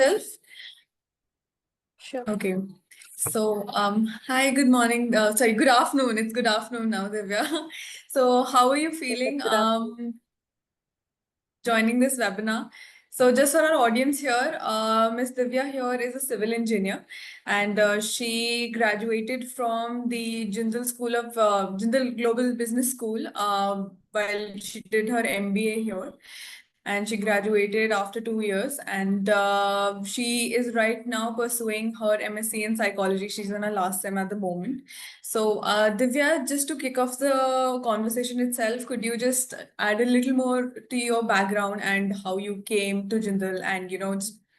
Self? Sure. Okay. So, hi, good morning. Sorry, good afternoon. It's good afternoon now, Divya. So, how are you feeling Good afternoon. joining this webinar? So, just for our audience here, Ms. Divya here is a civil engineer, and she graduated from the Jindal School of Jindal Global Business School while she did her MBA here. And she graduated after 2 years, and she is right now pursuing her MSc in psychology. She's on her last sem at the moment. So, Divya, just to kick off the conversation itself, could you just add a little more to your background and how you came to Jindal, and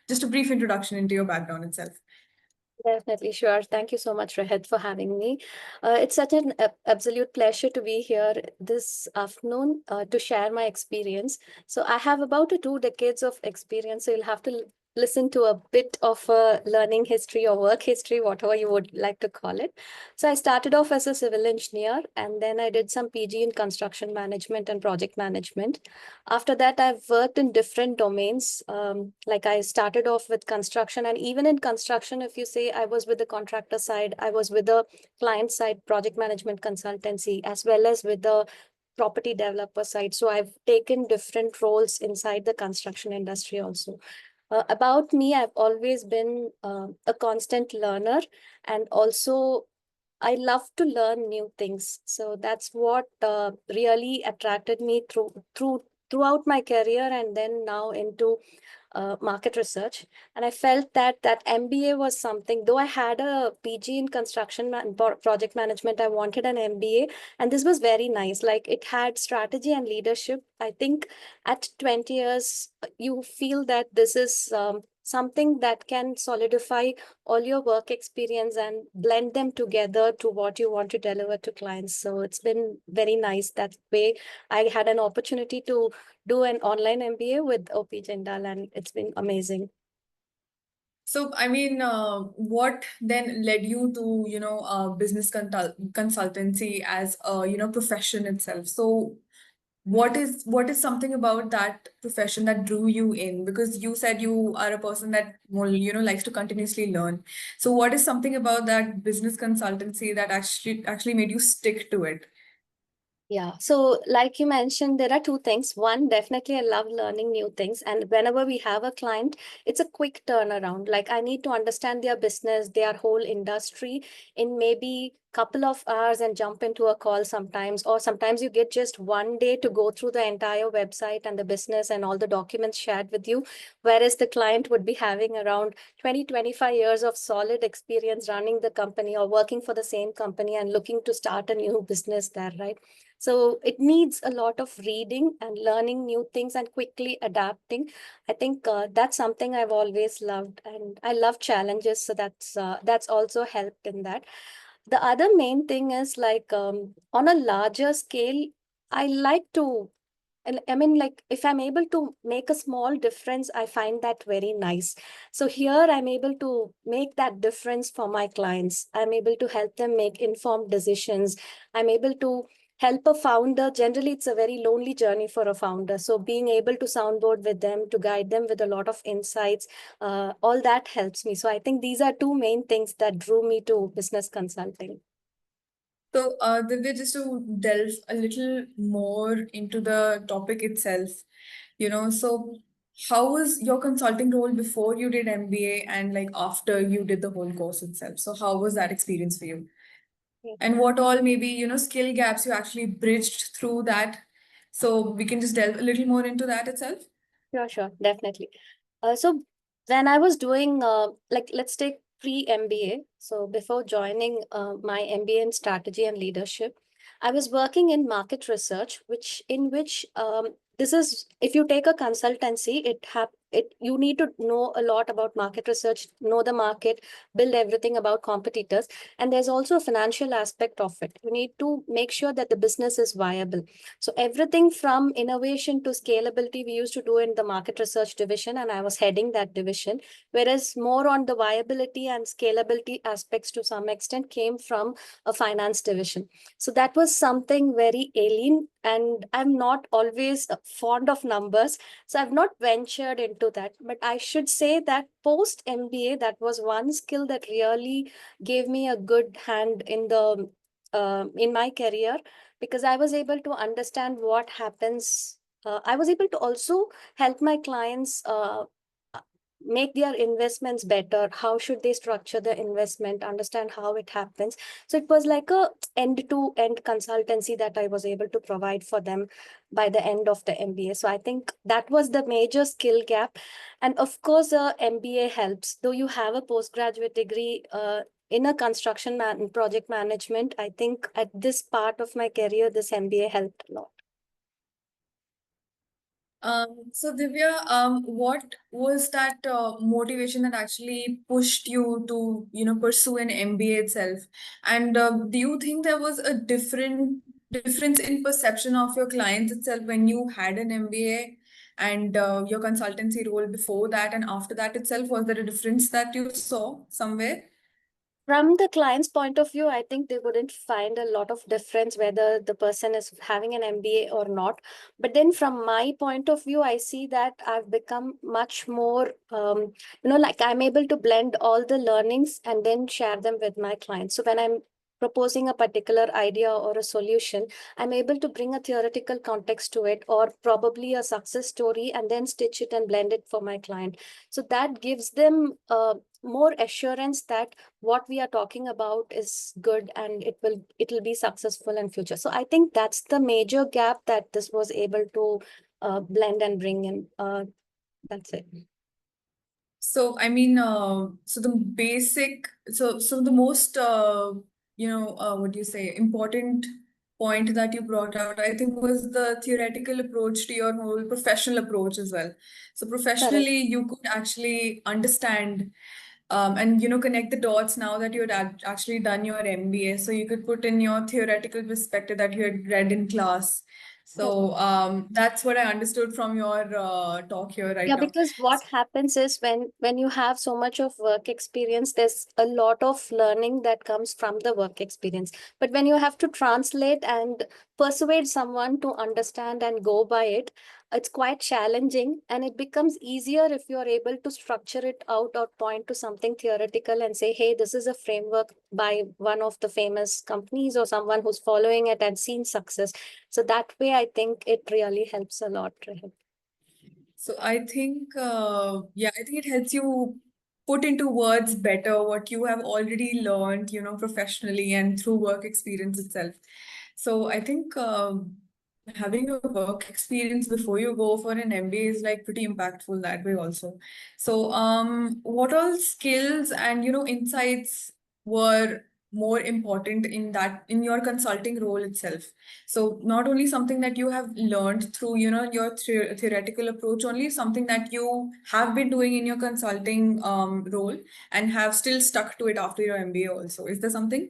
just a brief introduction into your background itself? Definitely, sure. Thank you so much, Rahed, for having me. It's such an absolute pleasure to be here this afternoon to share my experience. So I have about 2 decades of experience, so you'll have to listen to a bit of a learning history or work history, whatever you would like to call it. So I started off as a civil engineer, and then I did some PG in construction management and project management. After that, I've worked in different domains. Like I started off with construction, and even in construction, if you say I was with the contractor side, I was with the client side project management consultancy, as well as with the property developer side. So I've taken different roles inside the construction industry also. About me, I've always been a constant learner, and also I love to learn new things. So that's what really attracted me throughout my career, and then now into market research. And I felt that that MBA was something, though I had a PG in project management, I wanted an MBA. And this was very nice. Like it had strategy and leadership. I think at 20 years, you feel that this is something that can solidify all your work experience and blend them together to what you want to deliver to clients. So it's been very nice that way. I had an opportunity to do an online MBA with OP Jindal, and it's been amazing. So, I mean, what then led you to, business consultancy as a, profession itself? So, what is something about that profession that drew you in? Because you said you are a person that likes to continuously learn. So, what is something about that business consultancy that actually made you stick to it? Yeah. So, like you mentioned, there are 2 things. One, definitely, I love learning new things. And whenever we have a client, it's a quick turnaround. Like, I need to understand their business, their whole industry in maybe couple of hours and jump into a call sometimes. Or sometimes you get just one day to go through the entire website and the business and all the documents shared with you. Whereas the client would be having around 20, 25 years of solid experience running the company or working for the same company and looking to start a new business there, right? So it needs a lot of reading and learning new things and quickly adapting. I think that's something I've always loved, and I love challenges. So that's also helped in that. The other main thing is like on a larger scale, I like to. And I mean, like, if I'm able to make a small difference, I find that very nice. So here I'm able to make that difference for my clients. I'm able to help them make informed decisions. I'm able to help a founder. Generally, it's a very lonely journey for a founder. So being able to soundboard with them, to guide them with a lot of insights, all that helps me. So I think these are 2 main things that drew me to business consulting. So, Divya, just to delve a little more into the topic itself, so how was your consulting role before you did MBA and like after you did the whole course itself? So, how was that experience for you? And what all maybe, skill gaps you actually bridged through that? So, we can just delve a little more into that itself. Sure, sure, definitely. So when I was doing, like, let's take pre-MBA. So before joining my MBA in strategy and leadership, I was working in market research, which this is, if you take a consultancy, you need to know a lot about market research, know the market, build everything about competitors, and there's also a financial aspect of it. You need to make sure that the business is viable. So everything from innovation to scalability, we used to do in the market research division, and I was heading that division. Whereas more on the viability and scalability aspects to some extent came from a finance division. So that was something very alien, and I'm not always fond of numbers. So I've not ventured into into that. But I should say that post MBA, that was one skill that really gave me a good hand in my career, because I was able to understand what happens. I was able to also help my clients make their investments better. How should they structure the investment, understand how it happens. So it was like a end to end consultancy that I was able to provide for them by the end of the MBA. So I think that was the major skill gap. And of course, MBA helps. Though you have a postgraduate degree in a project management, I think at this part of my career, this MBA helped a lot. So Divya, what was that motivation that actually pushed you to, pursue an MBA itself? And do you think there was a difference in perception of your clients itself when you had an MBA and your consultancy role before that and after that itself? Was there a difference that you saw somewhere? From the client's point of view, I think they wouldn't find a lot of difference whether the person is having an MBA or not. But then from my point of view, I see that I've become much more, like I'm able to blend all the learnings and then share them with my clients. So when I'm proposing a particular idea or a solution, I'm able to bring a theoretical context to it, or probably a success story, and then stitch it and blend it for my client. So that gives them more assurance that what we are talking about is good and it will be successful in future. So I think that's the major gap that this was able to blend and bring in. That's it. So I mean, so the most what do you say, important point that you brought out, I think, was the theoretical approach to your whole professional approach as well. So Correct. professionally, you could actually understand and connect the dots now that you had actually done your MBA. So you could put in your theoretical perspective that you had read in class. So that's what I understood from your talk here right Yeah, now. because what happens is when you have so much of work experience, there's a lot of learning that comes from the work experience. But when you have to translate and persuade someone to understand and go by it, it's quite challenging, and it becomes easier if you're able to structure it out or point to something theoretical and say, hey, this is a framework by one of the famous companies or someone who's following it and seen success. So that way, I think it really helps a lot, Rehan. So I think, I think it helps you put into words better what you have already learned, professionally and through work experience itself. So I think having a work experience before you go for an MBA is like pretty impactful that way also. So what all skills and insights were more important in your consulting role itself? So not only something that you have learned through, your theoretical approach, only something that you have been doing in your consulting role and have still stuck to it after your MBA also. Is there something?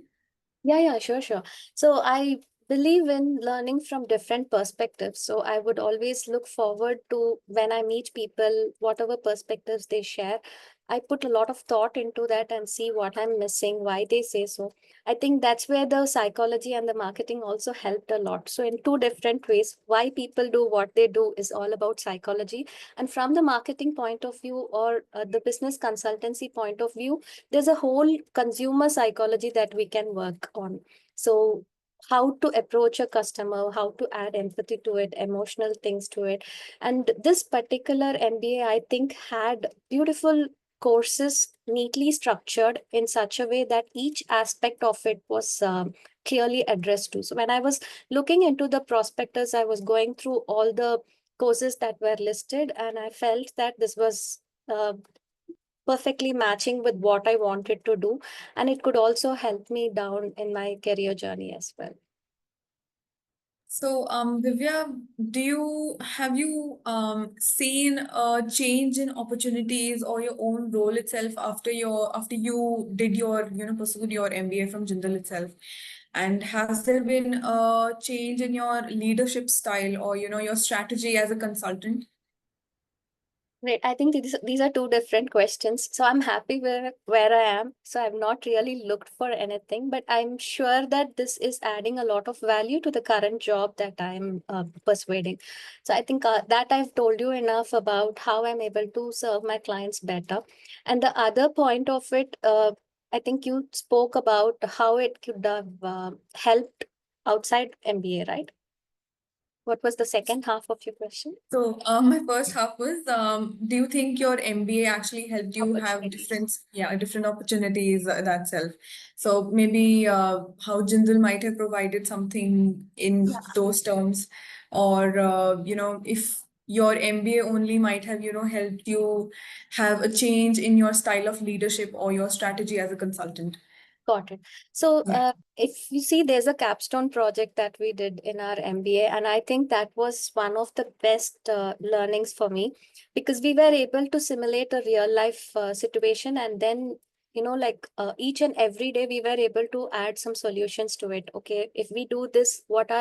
Yeah, sure, sure. So I believe in learning from different perspectives. So I would always look forward to when I meet people, whatever perspectives they share. I put a lot of thought into that and see what I'm missing, why they say so. I think that's where the psychology and the marketing also helped a lot. So in two different ways, why people do what they do is all about psychology. And from the marketing point of view, or the business consultancy point of view, there's a whole consumer psychology that we can work on. So how to approach a customer, how to add empathy to it, emotional things to it. And this particular MBA, I think, had beautiful courses neatly structured in such a way that each aspect of it was clearly addressed to. So when I was looking into the prospectus, I was going through all the courses that were listed, and I felt that this was perfectly matching with what I wanted to do. And it could also help me down in my career journey as well. So, Divya, have you seen a change in opportunities or your own role itself after you did your pursued your MBA from Jindal itself? And has there been a change in your leadership style or your strategy as a consultant? Great. I think these are two different questions. So I'm happy where I am. So I've not really looked for anything, but I'm sure that this is adding a lot of value to the current job that I'm persuading. So I think that I've told you enough about how I'm able to serve my clients better. And the other point of it, I think you spoke about how it could have helped outside MBA, right? What was the second half of your question? So, my first half was, do you think your MBA actually helped you have Opportunities. different opportunities that self? So maybe how Jindal might have provided something in those terms, or if your MBA only might have, helped you have a change in your style of leadership or your strategy as a consultant. Got it. So, Yeah. if you see, there's a capstone project that we did in our MBA, and I think that was one of the best learnings for me because we were able to simulate a real life situation, and then like each and every day we were able to add some solutions to it. Okay, if we do this, what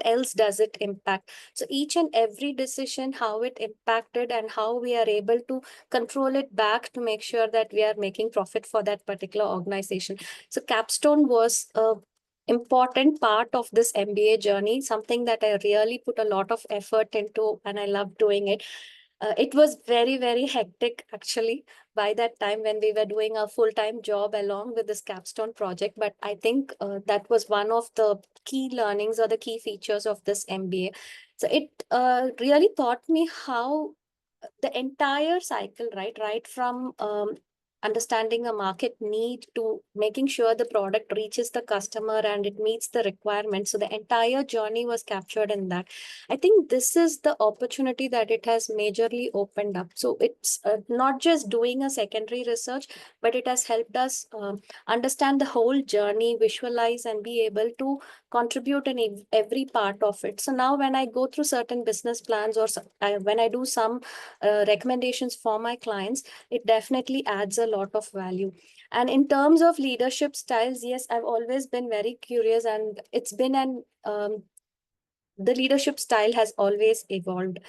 else does it impact? So each and every decision, how it impacted, and how we are able to control it back to make sure that we are making profit for that particular organization. So capstone was a important part of this MBA journey, something that I really put a lot of effort into and I love doing it. It was very, very hectic actually by that time when we were doing a full-time job along with this capstone project. But I think that was one of the key learnings or the key features of this MBA. So it really taught me how the entire cycle, right from understanding a market need to making sure the product reaches the customer and it meets the requirements. So the entire journey was captured in that. I think this is the opportunity that it has majorly opened up. So it's not just doing a secondary research, but it has helped us understand the whole journey, visualize, and be able to contribute in every part of it. So now when I go through certain business plans or when I do some recommendations for my clients, it definitely adds a lot of value. And in terms of leadership styles, yes, I've always been very curious, and it's been an the leadership style has always evolved.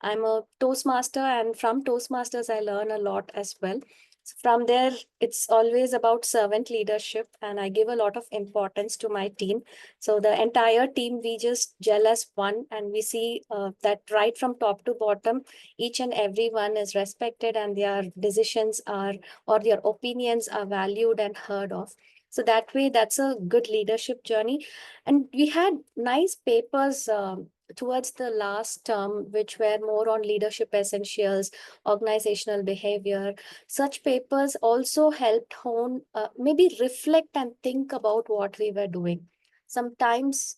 I'm a Toastmaster, and from Toastmasters, I learn a lot as well. So from there, it's always about servant leadership, and I give a lot of importance to my team. So the entire team, we just gel as one, and we see that right from top to bottom, each and every one is respected, and their decisions are or their opinions are valued and heard of. So that way, that's a good leadership journey. And we had nice papers towards the last term, which were more on leadership essentials, organizational behavior. Such papers also helped hone, maybe reflect and think about what we were doing. Sometimes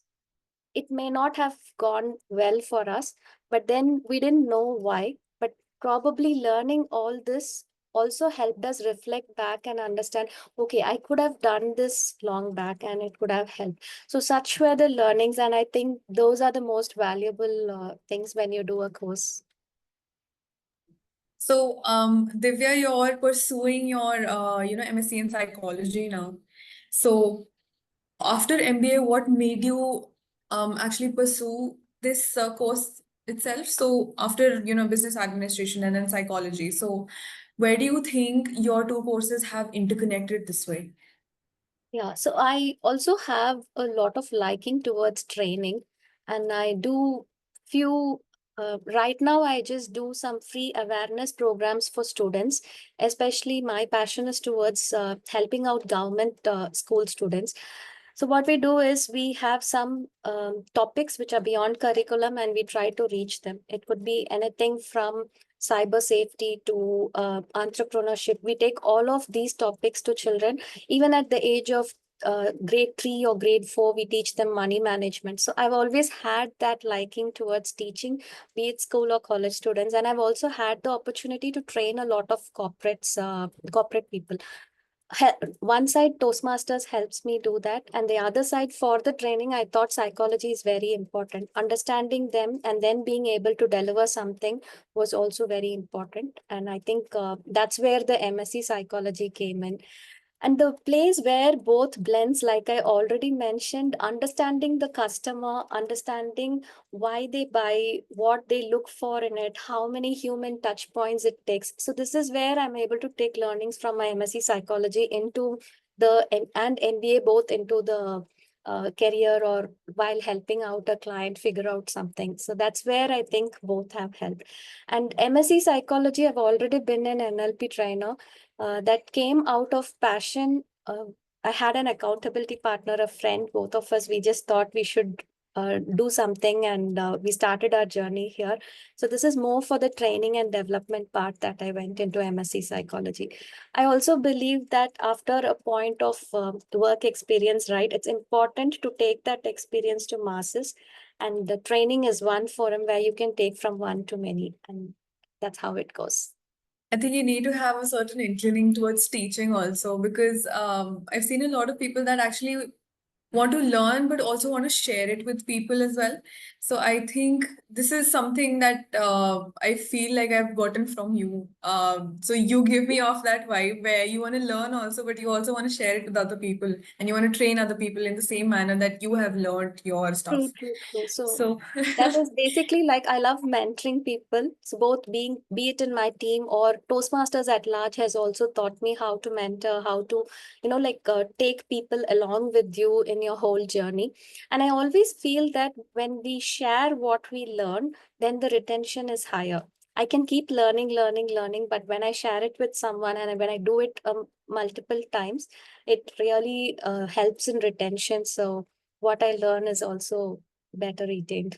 it may not have gone well for us, but then we didn't know why. But probably learning all this also helped us reflect back and understand, okay, I could have done this long back and it could have helped. So such were the learnings, and I think those are the most valuable things when you do a course. So, Divya, you're pursuing your, MSc in psychology now. So, after MBA, what made you actually pursue this course itself? So, after, business administration and then psychology. So, where do you think your two courses have interconnected this way? Yeah, so I also have a lot of liking towards training, and I do few. Right now, I just do some free awareness programs for students. Especially, my passion is towards helping out government school students. So what we do is we have some topics which are beyond curriculum, and we try to reach them. It could be anything from cyber safety to entrepreneurship. We take all of these topics to children even at the age of grade 3 or grade 4. We teach them money management. So I've always had that liking towards teaching, be it school or college students. And I've also had the opportunity to train a lot of corporate people. One side, Toastmasters helps me do that, and the other side, for the training, I thought psychology is very important. Understanding them and then being able to deliver something was also very important. And I think that's where the MSc psychology came in. And the place where both blends, like I already mentioned, understanding the customer, understanding why they buy, what they look for in it, how many human touch points it takes. So this is where I'm able to take learnings from my MSc psychology into and MBA, both into the career or while helping out a client figure out something. So that's where I think both have helped. And MSc psychology, I've already been an NLP trainer that came out of passion. I had an accountability partner, a friend, both of us, we just thought we should do something, and we started our journey here. So this is more for the training and development part that I went into MSc psychology. I also believe that after a point of work experience, right, it's important to take that experience to masses. And the training is one forum where you can take from one to many. And that's how it goes. I think you need to have a certain inclining towards teaching also, because I've seen a lot of people that actually want to learn but also want to share it with people as well. So I think this is something that I feel like I've gotten from you. So you give me off that vibe where you want to learn also, but you also want to share it with other people, and you want to train other people in the same manner that you have learned your True, stuff. true, true. So So that is basically like I love mentoring people. So both be it in my team or Toastmasters at large has also taught me how to mentor, how to, take people along with you in your whole journey. And I always feel that when we share what we learn, then the retention is higher. I can keep learning, learning, learning, but when I share it with someone and when I do it multiple times, it really helps in retention. So what I learn is also better retained.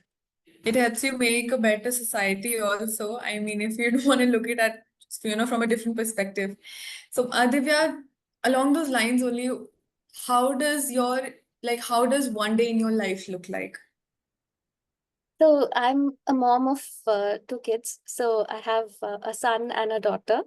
it helps you make a better society also. I mean, if you want to look at it, from a different perspective. So, Divya, along those lines only, how does how does one day in your life look like? So I'm a mom of two kids. So I have a son and a daughter.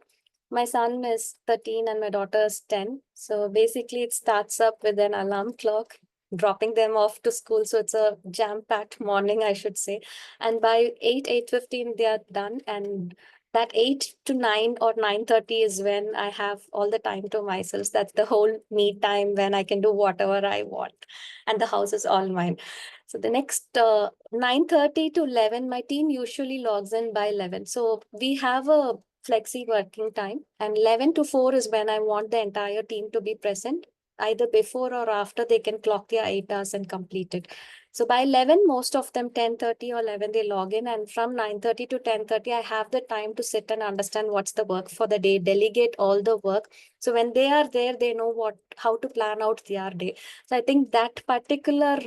My son is 13 and my daughter is 10. So basically it starts up with an alarm clock, dropping them off to school. So it's a jam-packed morning, I should say. And by 8:15, they are done. And that 8 to 9 or 9:30 is when I have all the time to myself. That's the whole me time when I can do whatever I want. And the house is all mine. So the next 9:30 to 11, my team usually logs in by 11. So we have a flexi working time, and 11 to 4 is when I want the entire team to be present. Either before or after, they can clock their 8 hours and complete it. So by 11, most of them 10:30 or 11, they log in. And from 9:30 to 10:30, I have the time to sit and understand what's the work for the day, delegate all the work. So when they are there, they know how to plan out their day. So I think that particular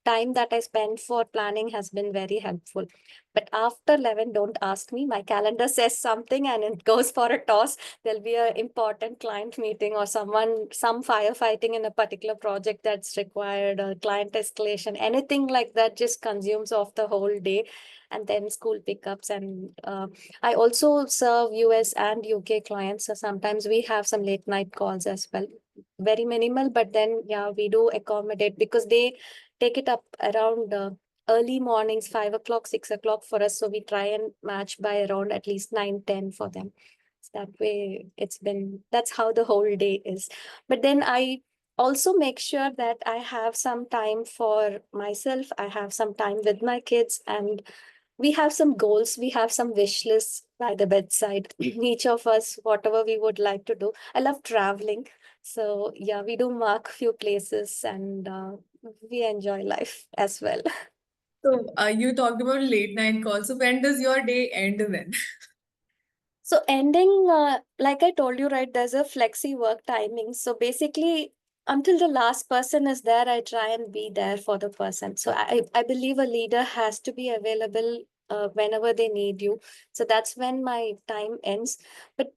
time that I spend for planning has been very helpful. But after 11, don't ask me. My calendar says something and it goes for a toss. There'll be an important client meeting or some firefighting in a particular project that's required, a client escalation, anything like that just consumes off the whole day. And then school pickups. And I also serve US and UK clients. So sometimes we have some late night calls as well. Very minimal, but then, yeah, we do accommodate because they take it up around early mornings, 5 o'clock, 6 o'clock for us. So we try and match by around at least 9, 10 for them. So that way that's how the whole day is. But then I also make sure that I have some time for myself. I have some time with my kids, and we have some goals. We have some wish lists by the bedside. Each of us, whatever we would like to do. I love traveling. So yeah, we do mark few places, and we enjoy life as well. So, you talked about late night calls. So, when does your day end then? So ending, like I told you, right, there's a flexi work timing. So basically, until the last person is there, I try and be there for the person. So I believe a leader has to be available whenever they need you. So that's when my time ends. But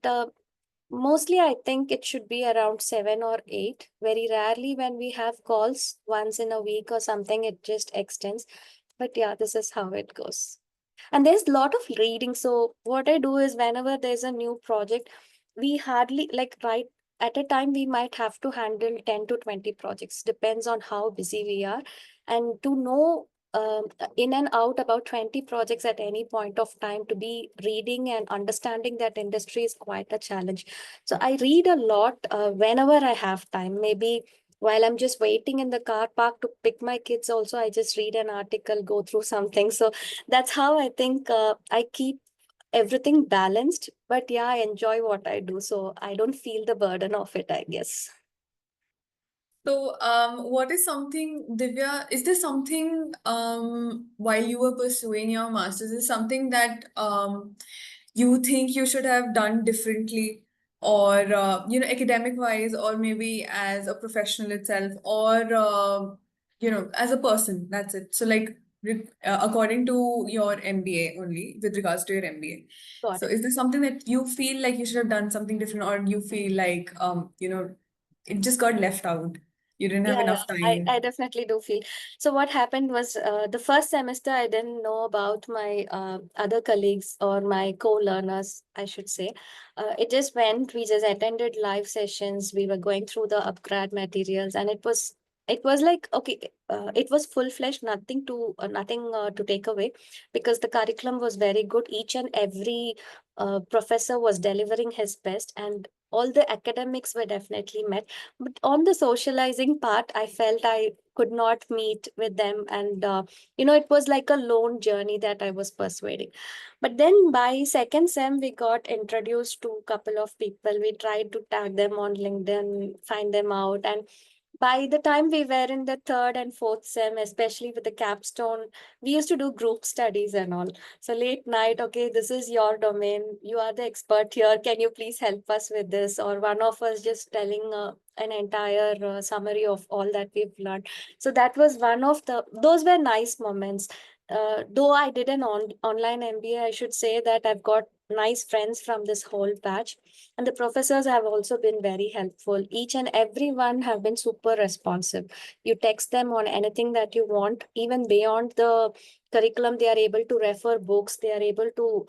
mostly, I think it should be around 7 or 8. Very rarely, when we have calls once in a week or something, it just extends. But yeah, this is how it goes. And there's a lot of reading. So what I do is whenever there's a new project, we hardly like right at a time we might have to handle 10 to 20 projects. Depends on how busy we are. And to know in and out about 20 projects at any point of time. To be reading and understanding that industry is quite a challenge. So I read a lot whenever I have time. Maybe while I'm just waiting in the car park to pick my kids, also, I just read an article, go through something. So that's how I think I keep everything balanced. But yeah, I enjoy what I do. So I don't feel the burden of it, I guess. So, what is something, Divya, is there something while you were pursuing your master's, is something that you think you should have done differently, or academic wise, or maybe as a professional itself, or as a person? That's it. So, like, according to your MBA only, with regards to your MBA. Got So, it. is there something that you feel like you should have done something different, or you feel like it just got left out? You didn't have Yeah, enough I time. definitely do feel. So what happened was the first semester I didn't know about my other colleagues or my co-learners, I should say. It just went, we just attended live sessions, we were going through the upgrad materials, and it was like, okay, it was full-fledged, nothing to take away, because the curriculum was very good. Each and every professor was delivering his best, and all the academics were definitely met. But on the socializing part, I felt I could not meet with them. And, it was like a lone journey that I was persuading. But then by second sem, we got introduced to a couple of people. We tried to tag them on LinkedIn, find them out. And by the time we were in the third and fourth sem, especially with the capstone, we used to do group studies and all. So late night, okay, this is your domain. You are the expert here. Can you please help us with this? Or one of us just telling an entire summary of all that we've learned. So that was those were nice moments. Though I did an online MBA, I should say that I've got nice friends from this whole batch. And the professors have also been very helpful. Each and every one have been super responsive. You text them on anything that you want, even beyond the curriculum, they are able to refer books, they are able to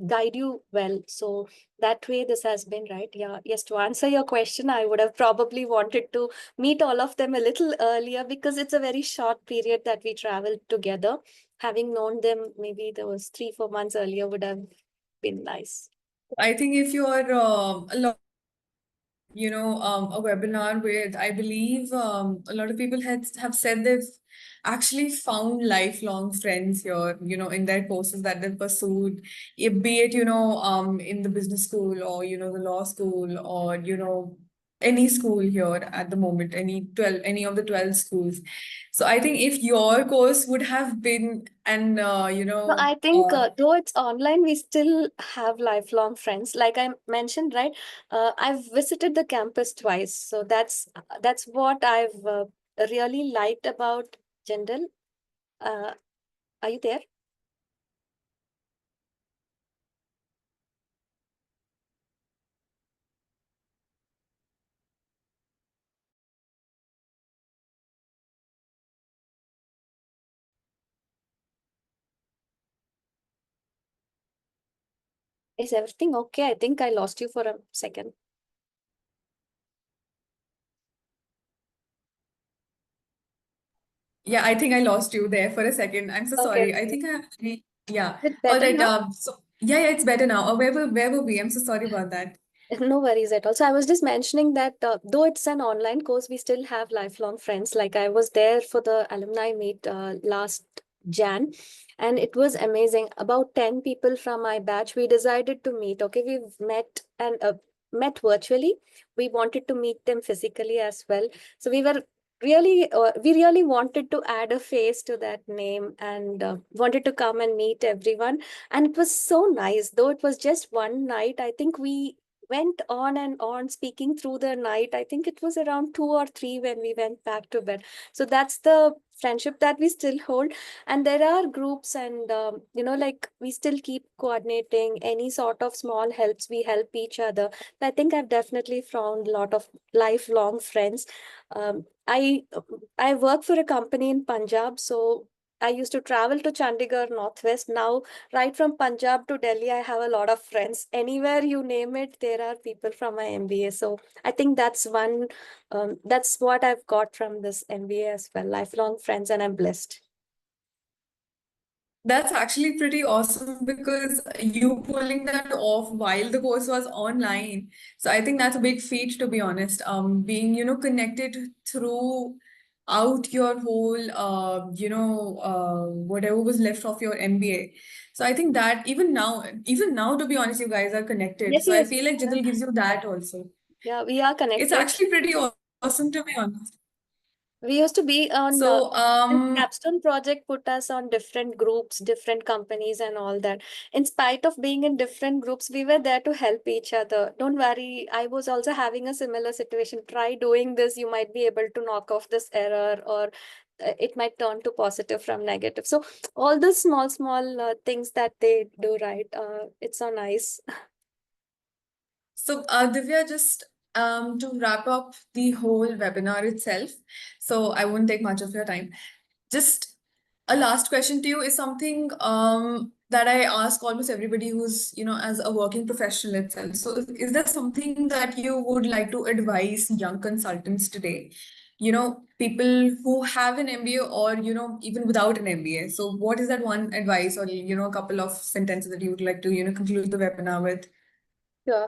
guide you well. So that way this has been right. Yeah, yes, to answer your question, I would have probably wanted to meet all of them a little earlier, because it's a very short period that we traveled together. Having known them maybe there was 3 4 months earlier would have been nice. I think if you are a webinar with, I believe a lot of people have said they've actually found lifelong friends here, in their courses that they've pursued, be it, in the business school, or, the law school, or, any school here at the moment, any of the 12 schools. So I think if your course would have been an, No, I think though it's online, we still have lifelong friends. Like I mentioned, right? I've visited the campus twice, so that's what I've really liked about Jindal. Uh, are you there? Is everything okay? I think I lost you for a second. Yeah, I think I lost you there for a second. I'm so Okay. sorry. I think yeah. Is it All better right. now? So yeah, it's better now. Where were we? I'm so sorry about that. No worries at all. So I was just mentioning that though it's an online course, we still have lifelong friends. Like I was there for the alumni meet last Jan, and it was amazing. About 10 people from my batch, we decided to meet. Okay, we've met virtually. We wanted to meet them physically as well. So we really wanted to add a face to that name, and wanted to come and meet everyone. And it was so nice. Though it was just one night, I think we went on and on speaking through the night. I think it was around 2 or 3 when we went back to bed. So that's the friendship that we still hold. And there are groups, and like we still keep coordinating any sort of small helps. We help each other. I think I've definitely found a lot of lifelong friends. I work for a company in Punjab, so I used to travel to Chandigarh, Northwest. Now, right from Punjab to Delhi, I have a lot of friends. Anywhere you name it, there are people from my MBA. So I think that's what I've got from this MBA as well. Lifelong friends, and I'm blessed. That's actually pretty awesome because you pulling that off while the course was online. So I think that's a big feat, to be honest. Being, connected throughout your whole, whatever was left of your MBA. So I think that even now, to be honest, you guys are connected. Yes, So I yes. feel like Jindal gives you that also. Yeah, we are It's connected. actually pretty awesome, to be honest. We used to be on So, this capstone project put us on different groups, different companies, and all that. In spite of being in different groups, we were there to help each other. Don't worry, I was also having a similar situation. Try doing this, you might be able to knock off this error, or it might turn to positive from negative. So all the small things that they do, right? It's so nice. So, Divya, just to wrap up the whole webinar itself, so I won't take much of your time. Just a last question to you is something that I ask almost everybody who's, as a working professional itself. So, is there something that you would like to advise young consultants today? People who have an MBA or, even without an MBA. So, what is that one advice or, a couple of sentences that you would like to, conclude the webinar with? Yeah.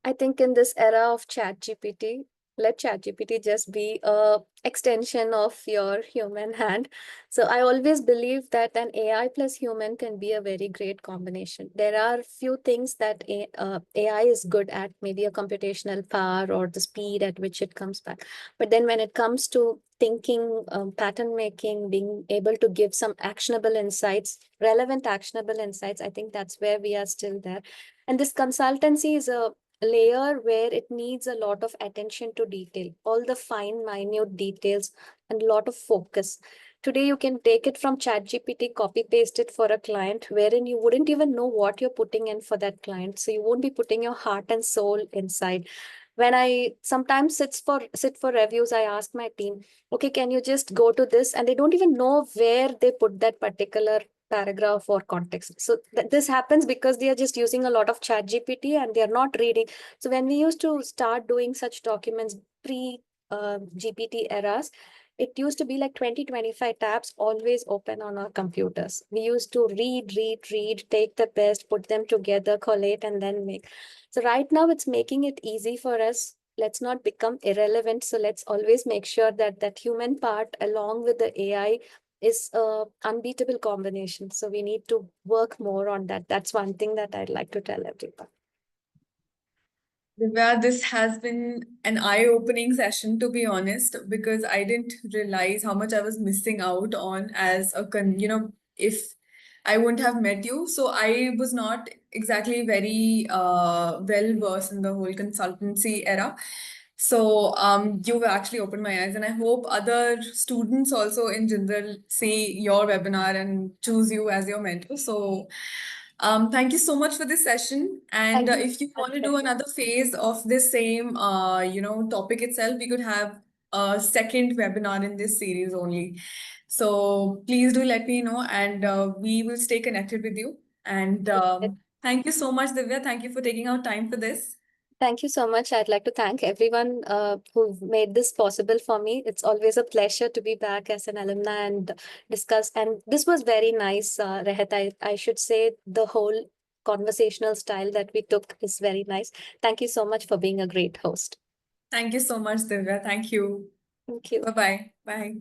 I think in this era of ChatGPT, let ChatGPT just be a extension of your human hand. So I always believe that an AI plus human can be a very great combination. There are few things that AI is good at, maybe a computational power or the speed at which it comes back. But then when it comes to thinking, pattern making, being able to give some actionable insights, relevant actionable insights, I think that's where we are still there. And this consultancy is a layer where it needs a lot of attention to detail, all the fine, minute details, and a lot of focus. Today, you can take it from ChatGPT, copy paste it for a client, wherein you wouldn't even know what you're putting in for that client. So you won't be putting your heart and soul inside. When I sometimes sit for reviews, I ask my team, okay, can you just go to this? And they don't even know where they put that particular paragraph or context. So this happens because they are just using a lot of chat GPT and they are not reading. So when we used to start doing such documents pre GPT eras, it used to be like 20-25 tabs always open on our computers. We used to read, take the best, put them together, collate, and then make. So right now it's making it easy for us. Let's not become irrelevant. So let's always make sure that that human part along with the AI is a unbeatable combination. So we need to work more on that. That's one thing that I'd like to tell everyone. Divya, this has been an eye-opening session, to be honest, because I didn't realize how much I was missing out on as if I wouldn't have met you. So I was not exactly very well versed in the whole consultancy era. So you've actually opened my eyes, and I hope other students also in general see your webinar and choose you as your mentor. So thank you so much for this session. And Thank you. if you want to do another phase of this same, topic itself, we could have a second webinar in this series only. So please do let me know, and we will stay connected with you. And thank you so much, Divya. Thank you for taking out time for this. Thank you so much. I'd like to thank everyone who made this possible for me. It's always a pleasure to be back as an alumni and discuss. And this was very nice, Rehat. I should say the whole conversational style that we took is very nice. Thank you so much for being a great host. Thank you so much, Divya. Thank you. Thank you. Bye-bye. Bye.